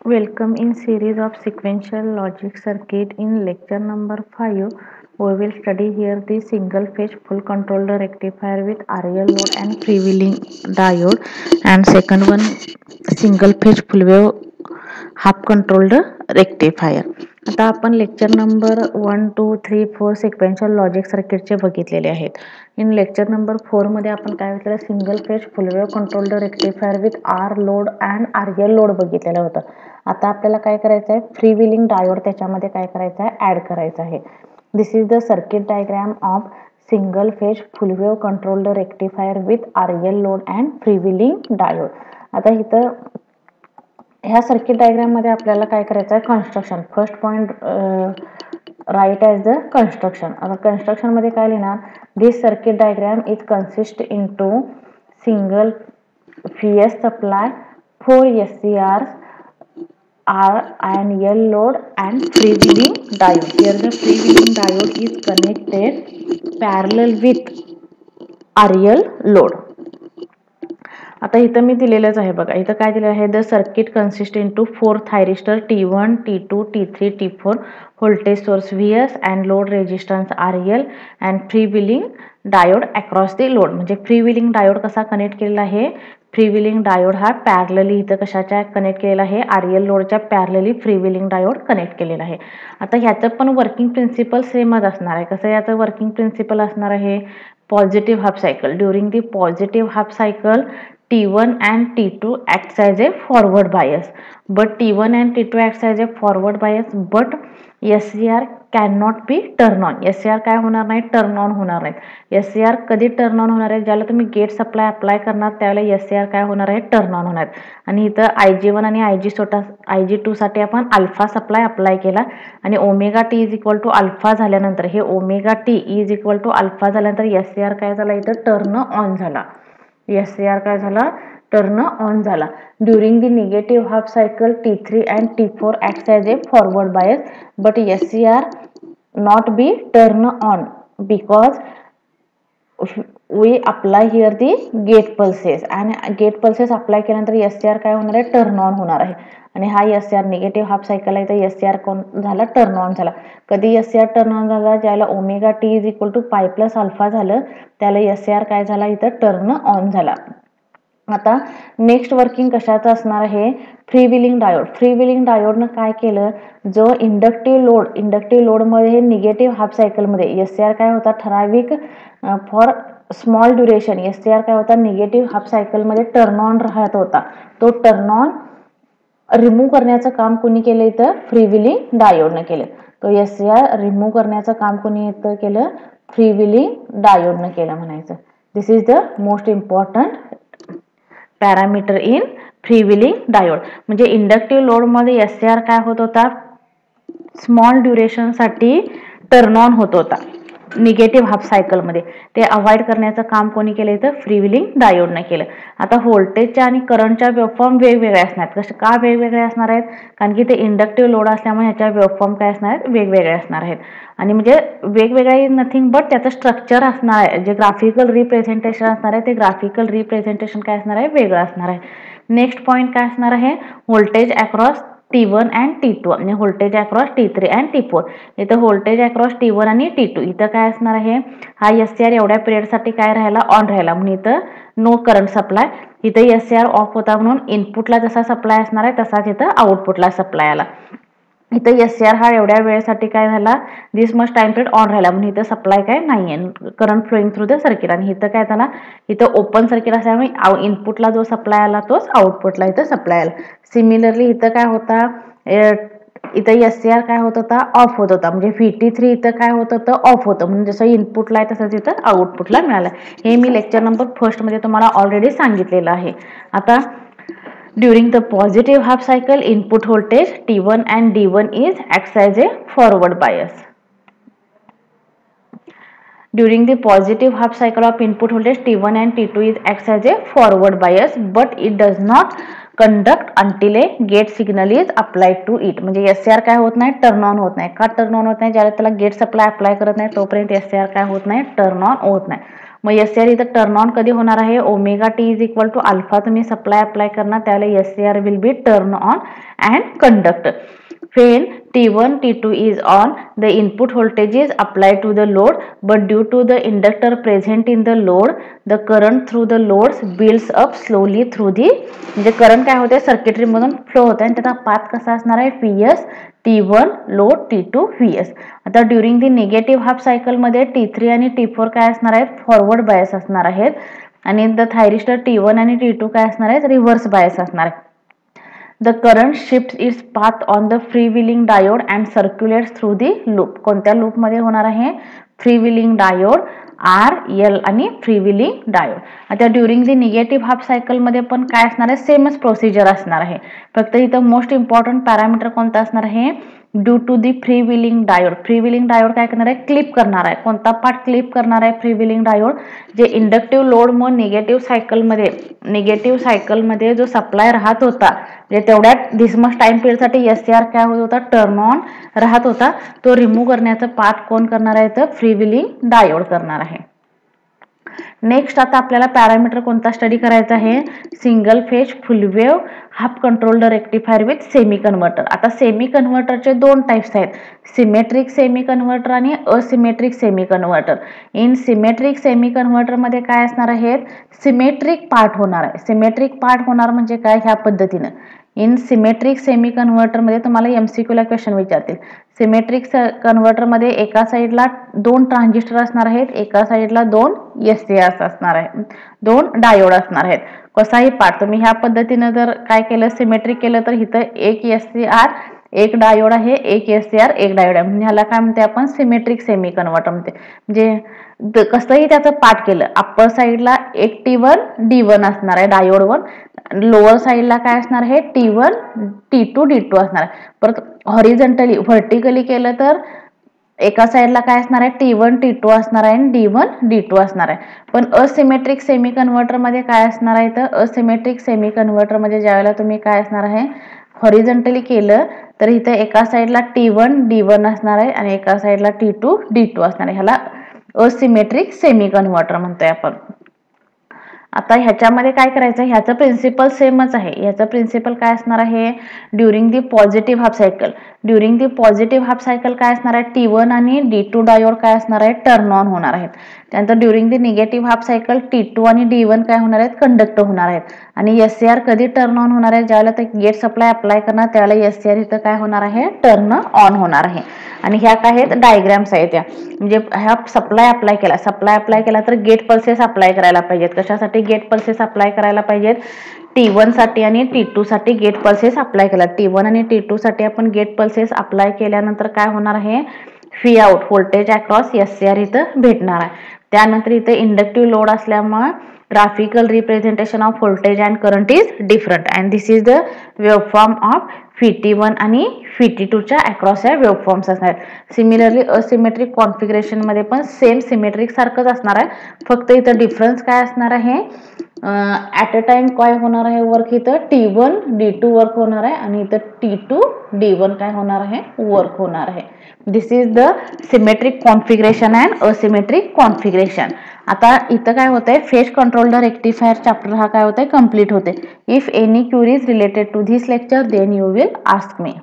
Welcome in series of sequential logic circuit. In lecture number 5 we will study here the single phase full controlled rectifier with RL load and freewheeling diode, and second one single phase full wave half controlled rectifier. आता आपण lecture number 1, 2, 3, 4 sequential logic सर्किटचे बघितलेले आहेत. In lecture number 4 मध्ये आपण काय बघितलं, single phase full wave controlled rectifier with R load and RL load बघितलेलं होतं. आता आपल्याला काय करायचं आहे, फ्री व्हीलिंग डायोड त्याच्यामध्ये काय करायचं आहे, ऍड करायचं आहे. This is the circuit diagram of single phase full wave controlled rectifier with RL load and free wheeling diode. आता इथं ह्या सर्किट डायग्राम मध्ये आपल्याला काय करायचं आहे, construction. First point write as the construction. आता कन्स्ट्रक्शन मध्ये काय लिहिणार, this circuit diagram is consist into single VS supply 4 SCR R and L load and freewheeling diode. Here the freewheeling diode is connected parallel with RL load. आता इथं मी दिलेलंच आहे बघा, इथं काय दिलेलं आहे, the circuit consist into 4 thyristor T1, T2, T3, T4 voltage source VS and load resistance RL and free wheeling diode across the load. म्हणजे free wheeling diode कसा कनेक्ट केलेला आहे, फ्री व्हीलिंग डायोड हा पॅरलली इथं कशाच्या connect केलेला आहे, RL लोडच्या parallelly free wheeling diode connect केलेला आहे. आता ह्याचं पण वर्किंग प्रिन्सिपल सेमच असणार आहे. कसं याचं वर्किंग प्रिन्सिपल असणार आहे, positive half cycle. During the positive half cycle T1 and T2 acts as a forward bias, but T1 and T2 acts as a forward bias, but SCR cannot be turn on. SCR काय होणार नाही, turn on होणार नाही. SCR कधी turn on होणार आहे, ज्याला तुम्ही गेट सप्लाय अप्लाय करणार त्यावेळेला SCR काय होणार आहे, टर्न ऑन होणार. आणि इथं IG1 आणि IG2 साठी आपण अल्फा सप्लाय अप्लाय केला आणि omega T is equal to alpha झाल्यानंतर, हे omega T is equal to alpha झाल्यानंतर SCR काय झाला, इथं टर्न ऑन झाला. SCR काय झाला, टर्न ऑन झाला. During the negative half cycle T3 and T4 acts as a forward bias, but SCR not be turn on because we apply here the gate pulses, आणि gate pulses apply केल्यानंतर SCR काय होणार आहे, turn on होणार आहे. आणि हा SCR negative half cycle आहे, तर SCR कोण झाला, टर्न ऑन झाला. कधी SCR टर्न ऑन झाला, ज्याला omega T is equal to pi plus alpha झालं त्याला SCR काय झाला, इथं टर्न ऑन झाला. आता नेक्स्ट वर्किंग कशाचं असणार आहे, free wheeling diode. Free wheeling डायोडनं काय केलं, जो इंडक्टिव्ह लोडमध्ये हे निगेटिव्ह हाफ सायकलमध्ये SCR काय होता, ठराविक फॉर स्मॉल ड्युरेशन SCR काय होता, निगेटिव्ह हाफ सायकलमध्ये टर्न ऑन राहत होता. तो टर्न ऑन रिमूव्ह करण्याचं काम कोणी केलं, इथं फ्री व्हीलिंग डायोडनं केलं. तो SCR रिमूव्ह करण्याचं काम कोणी इथं केलं, फ्री व्हीलिंग डायोडनं केलं म्हणायचं. This is the most important parameter in free wheeling diode. म्हणजे इंडक्टिव्ह लोडमध्ये SCR काय होत होता, स्मॉल ड्युरेशन साठी टर्न ऑन होत होता निगेटिव्ह हाफ सायकलमध्ये. ते अवॉइड करण्याचं काम कोणी केलं, इथं फ्री व्हीलिंग डायोडनं केलं. आता व्होल्टेजच्या आणि करंटच्या वेव्हफॉर्म वेगवेगळ्या असणार. कसं का वेगवेगळे असणार आहेत, कारण की ते इंडक्टिव्ह लोड असल्यामुळे ह्याच्या वेव्हफॉर्म काय असणार आहेत, वेगवेगळे असणार आहेत. आणि म्हणजे वेगवेगळे नथिंग बट त्याचं स्ट्रक्चर असणार आहे, जे ग्राफिकल रिप्रेझेंटेशन असणार आहे, ते ग्राफिकल रिप्रेझेंटेशन काय असणार आहे, वेगळं असणार आहे. नेक्स्ट पॉईंट काय असणार आहे, voltage across T1 and T2 आणि voltage across T3 and T4. इथं व्होल्टेज अक्रॉस T1 आणि T2 इथं काय असणार आहे, हा SCR एवढ्या पिरियडसाठी काय राहिला, ऑन राहिला, म्हणून इथं नो करंट सप्लाय. इथं SCR ऑफ होता म्हणून इनपुटला जसा सप्लाय असणार आहे तसाच इथं आउटपुटला सप्लाय आला. इथं SCR हा एवढ्या वेळेसाठी काय झाला, दिस मच टाइम पिरियड ऑन राहिला, म्हणून इथं सप्लाय काय नाही आहे, current flowing through the circuit. आणि इथं काय झाला, इथं ओपन सर्किट असल्यामुळे इनपुटला जो सप्लाय आला तोच आउटपुटला इथं सप्लाय आला. सिमिलरली इथं काय होता, इथं SCR काय होत होता, ऑफ होत होता. म्हणजे VT3 इथं काय होत होतं, ऑफ होतं, म्हणून जसं इनपुटला आहे तसंच इथं आउटपुटला मिळालं. हे मी लेक्चर नंबर 1 मध्ये तुम्हाला ऑलरेडी सांगितलेलं आहे. आता during the positive half cycle input voltage T1 and D1 is acts as a forward bias. During the positive half cycle of input voltage T1 and T2 is acts as a forward bias, but it does not conduct until a gate signal is applied to it. म्हणजे SCR काय होत नाही, turn on होत नाही. का turn on होत नाही, ज्याला त्याला गेट सप्लाय अप्लाय करत नाही तोपर्यंत SCR काय होत नाही, टर्न ऑन होत नाही. मग SCR इथं टर्न ऑन कधी होणार आहे, omega T is equal to alpha तुम्ही सप्लाय अप्लाय करणार, त्यावेळेला SCR will be turn on and conduct. When T1, T2 is on, the input voltage is applied to the load, but due to the inductor present in the load, the current through the loads builds up slowly through the, म्हणजे current काय होते circuitry मधून flow होत आहे आणि त्याचा path कसा असणार आहे, Vs T1 load T2 Vs. आता during the negative half cycle मध्ये T3 आणि T4 काय असणार आहेत, फॉरवर्ड बायस असणार आहेत आणि द थायरिस्टर T1 आणि T2 काय असणार आहेत, रिव्हर्स बायस असणार आहे. The current shifts its path on the freewheeling diode and circulates through the loop. कोणत्या लूप मध्ये होणार आहे, freewheeling diode RL आणि freewheeling diode. आता during the negative half cycle मध्ये पण काय असणार आहे, सेमच प्रोसिजर असणार आहे, फक्त इथं मोस्ट इम्पॉर्टंट पॅरामीटर कोणता असणार आहे, due to the freewheeling diode. Freewheeling diode काय करणार आहे, क्लिप करणार आहे. कोणता पार्ट क्लिप करणार आहे फ्रीव्हीलिंग डायोड, जे इंडक्टिव्ह लोड मग निगेटिव्ह सायकलमध्ये जो सप्लाय राहत होता, जे तेवढ्यात धिसमस टाइम पिरियडसाठी SCR काय होत होता, टर्न ऑन राहत होता, तो रिमूव्ह करण्याचा पार्ट कोण करणार आहे, तर फ्रीव्हीलिंग डायोड करणार आहे. नेक्स्ट आता आपल्याला पॅरामीटर कोणता स्टडी करायचा आहे, single phase full wave half controlled rectifier with semi converter. आता सेमी कन्व्हर्टरचे दोन टाइप्स आहेत, सिमेट्रिक सेमी कन्व्हर्टर आणि asymmetric semi converter. In symmetric semi converter मध्ये काय असणार आहेत, सिमेट्रिक पार्ट होणार आहे. सिमेट्रिक पार्ट होणार म्हणजे काय, ह्या पद्धतीनं इन सिमेट्रिक सेमी कन्व्हर्टर मध्ये तुम्हाला MCQ ला क्वेश्चन विचारतील. सिमेट्रिक कन्व्हर्टर मध्ये एका साइडला दोन ट्रान्झिस्टर असणार आहेत, एका साइडला दोन SCR असणार आहेत, दोन डायोड असणार आहेत. कसाही पार्ट तुम्ही ह्या पद्धतीनं जर काय केलं, सिमेट्रिक केलं, तर इथं एक SCR एक डायोड आहे, एक SCR एक डायोड आहे, म्हणजे ह्याला काय म्हणते आपण, सिमेट्रिक सेमी कन्व्हर्टर म्हणते. म्हणजे कसंही त्याचं पार्ट केलं, अप्पर साइडला एक T1 D1 असणार आहे डायोड वर, लोअर साइडला काय असणार आहे, T1 T2 D2 असणार आहे. परत हॉरिझॉन्टली व्हर्टिकली केलं तर एका साइडला काय असणार आहे, T1 T2 असणार आहे आणि D1 D2 असणार आहे. पण असिमेट्रिक सेमी कन्व्हर्टर मध्ये काय असणार आहे, तर असिमेट्रिक सेमी कन्व्हर्टर मध्ये ज्यावेळेला तुम्ही काय असणार आहे, हॉरिझॉन्टली केलं तर इथे एका साइडला T1 D1 असणार आहे आणि एका साइडला T2 D2 असणार आहे. ह्याला असिमेट्रिक सेमी कन्व्हर्टर म्हणतोय आपण. आता ह्याच्यामध्ये काय करायचं, ह्याचं प्रिन्सिपल सेमच आहे. ह्याचं प्रिन्सिपल काय असणार आहे, during the positive half cycle. During the positive half cycle काय असणार आहे, T1 आणि D2 डायोड काय असणार आहे, टर्न ऑन होणार आहेत. त्यानंतर during the negative half cycle T2 आणि D1 काय होणार आहेत, कंडक्ट होणार आहेत. आणि SCR कधी टर्न ऑन होणार आहे, ज्यावेळेला ते गेट सप्लाय अप्लाय करणार त्यावेळेला SCR इथं काय होणार आहे, टर्न ऑन होणार आहे. आणि ह्या काय आहेत, डायग्राम्स आहेत त्या, म्हणजे ह्या सप्लाय अप्लाय केला तर गेट पल्सेस अप्लाय करायला पाहिजेत. कशासाठी गेट पल्सेस अप्लाय करायला पाहिजेत, T1 साठी आणि T2 साठी गेट पल्सेस अप्लाय केला. T1 आणि T2 साठी आपण गेट पल्सेस अप्लाय केल्यानंतर काय होणार आहे, fee out voltage across SCR इथं भेटणार आहे. त्यानंतर इथं इंडक्टिव्ह लोड असल्यामुळे graphical representation of voltage and current is different and this is the waveform of Vt1 आणि Vt2 च्या अक्रॉस या वेवफॉर्म्स असणार आहेत. सिमिलरली असिमेट्रिक कॉन्फिगरेशन मध्ये पण सेम सिमेट्रिक सारखंच असणार आहे, फक्त इथं डिफरन्स काय असणार आहे, ॲट अ टाइम काय होणार आहे वर्क, इथं T1 D2 वर्क होणार आहे आणि इथं T2 D1 काय होणार आहे, वर्क होणार आहे. This is the symmetric configuration and asymmetric configuration. आता इथं काय होतंय, फेज कंट्रोल्ड रेक्टिफायर चॅप्टर हा काय होतंय, कंप्लीट होते. If any queries related to this lecture then you will ask me.